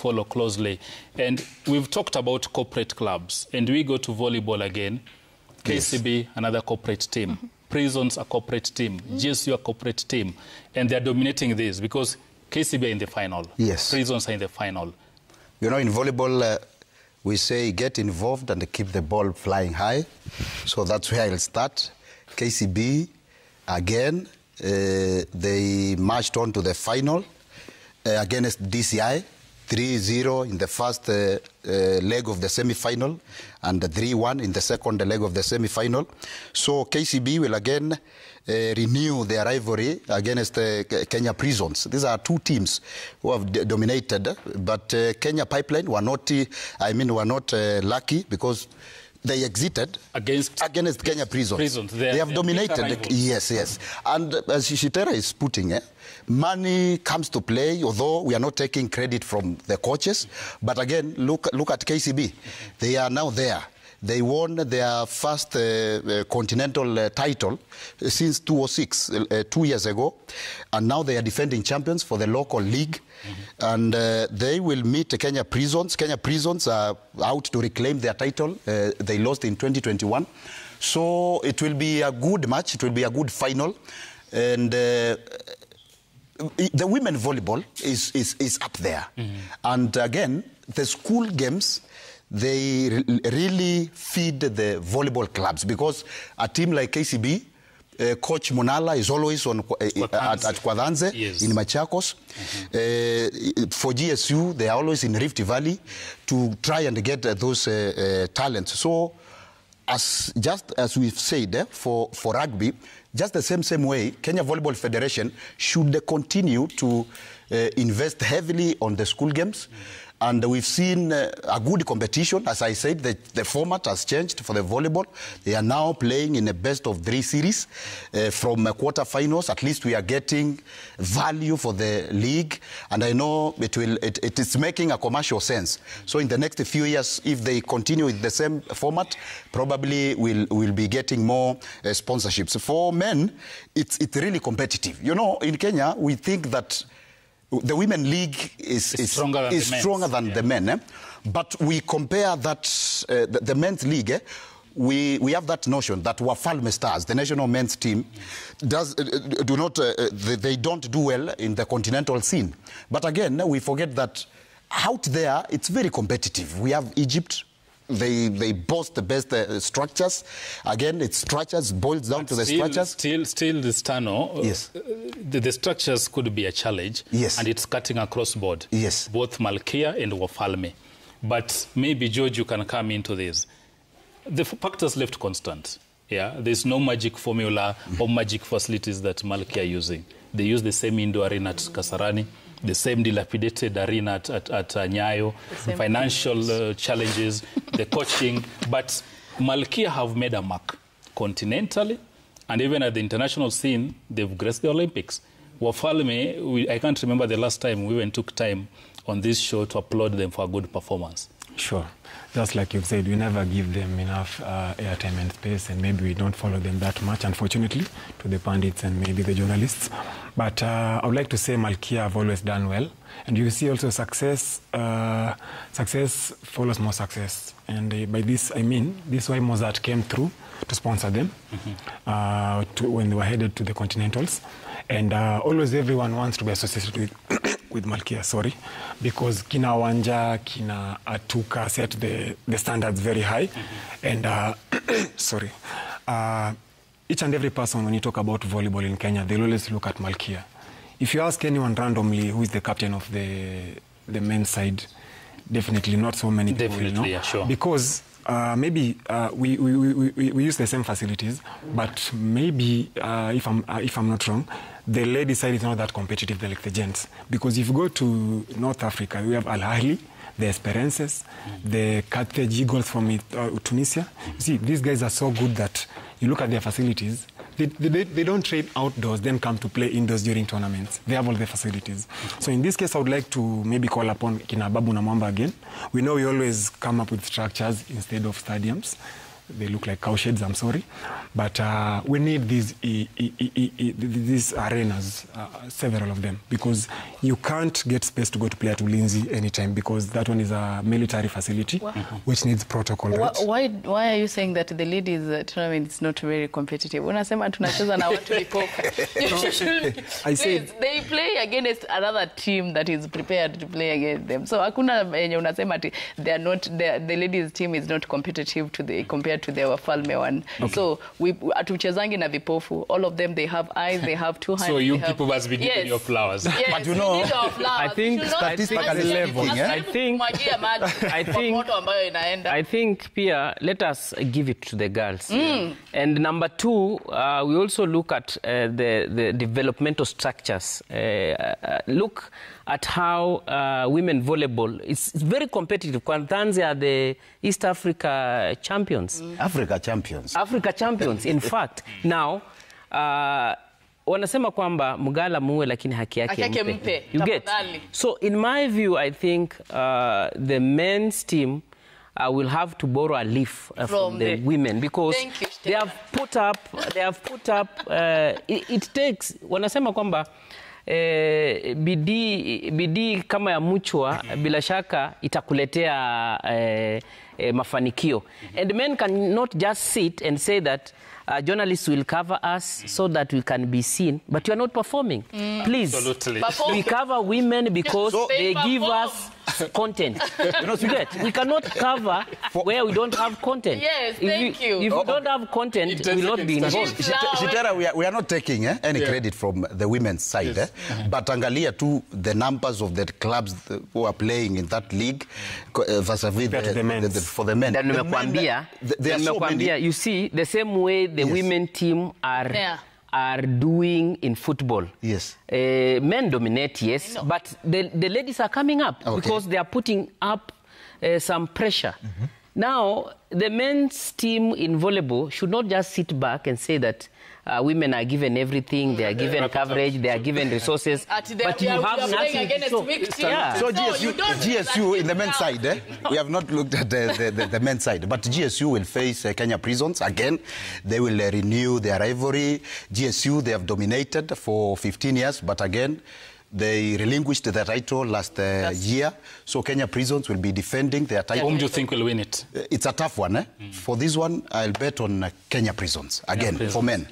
follow closely. And we've talked about corporate clubs, and we go to volleyball again. KCB, another corporate team. Prisons, a corporate team. GSU, a corporate team. And they're dominating this because KCB are in the final. Yes. Prisons are in the final. You know, in volleyball, we say get involved and keep the ball flying high. So that's where I'll start. KCB, again, they marched on to the final against DCI. 3-0 in the first leg of the semi-final and 3-1 in the second leg of the semi-final. So KCB will again renew their rivalry against Kenya Prisons. These are two teams who have dominated, but Kenya Pipeline were not, lucky because they exited against Kenya Prisons. They have dominated. Yes. And as Shitera is putting, money comes to play, although we are not taking credit from the coaches. But again, look at KCB. They are now there. They won their first continental title since 2006, 2 years ago. And now they are defending champions for the local league. And they will meet Kenya Prisons. Kenya Prisons are out to reclaim their title. They lost in 2021. So it will be a good match. It will be a good final. And the women volleyball is up there. And again, the school games, they really feed the volleyball clubs because a team like KCB, Coach Munala is always on at Kwadhanze in Machakos. For GSU, they are always in Rift Valley to try and get those talents. So, just as we've said, for rugby, just the same way, Kenya Volleyball Federation should continue to invest heavily on the school games. And we've seen a good competition. As I said, the format has changed for the volleyball. They are now playing in a best-of-3 series from quarterfinals. At least we are getting value for the league. And I know it is making a commercial sense. So in the next few years, if they continue with the same format, probably we'll be getting more sponsorships. For men, it's really competitive. You know, in Kenya, we think that the women league is stronger than the men. But we compare that, the men's league, we have that notion that Wafalme Stars, the national men's team, they don't do well in the continental scene. But again, we forget that out there, it's very competitive. We have Egypt. They boast the best structures. Again, it's structures, boils down to the structures. Still this Tano, yes. The structures could be a challenge. Yes. And it's cutting across board. Yes. Both Malkia and Wafalme. But maybe, George, you can come into this. The factors left constant. Yeah, there's no magic formula or magic facilities that Malkia are using. They use the same indoor arena at Kasarani, the same dilapidated arena at Nyayo, financial challenges, the coaching. But Malkia have made a mark continentally, and even at the international scene, they've graced the Olympics. Wafalme, I can't remember the last time we even took time on this show to applaud them for a good performance. Sure. Just like you've said, we never give them enough airtime and space, and maybe we don't follow them that much, unfortunately, to the pundits and maybe the journalists. But I would like to say Malkia have always done well. And you see also success follows more success. And by this, I mean, this is why Mozart came through to sponsor them when they were headed to the Continentals. And always everyone wants to be associated with Malkia, because Kina Wanja, Kina Atuka set the standards very high. And, each and every person, when you talk about volleyball in Kenya, they'll always look at Malkia. If you ask anyone randomly who is the captain of the men's side, definitely not so many people, definitely, yeah, sure. Because maybe we use the same facilities, but maybe if I'm not wrong, the ladies' side is not that competitive like the gents. Because if you go to North Africa, we have Al Ahly, the Esperances, the Carthage Eagles from Tunisia. You see, these guys are so good that you look at their facilities. They don't train outdoors, then come to play indoors during tournaments. They have all the facilities. So in this case, I would like to maybe call upon Kina Babu na Mwamba again. We know we always come up with structures instead of stadiums. They look like cowsheds, I'm sorry. But we need these arenas, several of them, because you can't get space to go to play at Ulinzi anytime, because that one is a military facility, which needs protocol. Right? Why are you saying that the ladies tournament is not very competitive? Unasema tunacheza na watu vipofu. I said they play against another team that is prepared to play against them. So hakuna yenye unasema they are not the ladies team is not competitive compared to the Wafalme one. Okay. So we atuchezangi na vipofu. All of them, they have eyes, they have two hands. So you people must be giving your flowers. Yes, but you know, I think statistically level. I think Pia, let us give it to the girls. And number two, we also look at the developmental structures. Look at how women volleyball is very competitive. Tanzania are the East Africa champions. Africa champions, in fact. Now, wanasema kwamba mgala muwe lakini haki yake mpe. You get? So in my view, I think the men's team will have to borrow a leaf from the women, because they have put up it takes, wanasema kwamba bidii kama ya mchwa bila shaka itakuletea mafanikio. And men cannot just sit and say that journalists will cover us so that we can be seen, but you are not performing. Please, we cover women because they give us content. We cannot cover where we don't have content. Yes, thank you. If we don't have content, we will not be involved. Shitera, we are not taking any credit from the women's side. Yes. But angalia too the numbers of the clubs who are playing in that league vis-a-vis for the men. There are so many. You see, the same way the women team are doing in football. Yes. Men dominate, yes, but the ladies are coming up because they are putting up some pressure. Now, the men's team in volleyball should not just sit back and say that women are given everything, they are given coverage, they are given resources, but you have nothing to show. So GSU in the men's side, we have not looked at the men's side, but GSU will face Kenya Prisons again. They will renew their rivalry. GSU, they have dominated for 15 years, but again, they relinquished the title last year. So Kenya Prisons will be defending their title. Whom do you think will win it? It's a tough one. For this one, I'll bet on Kenya Prisons, again, for men.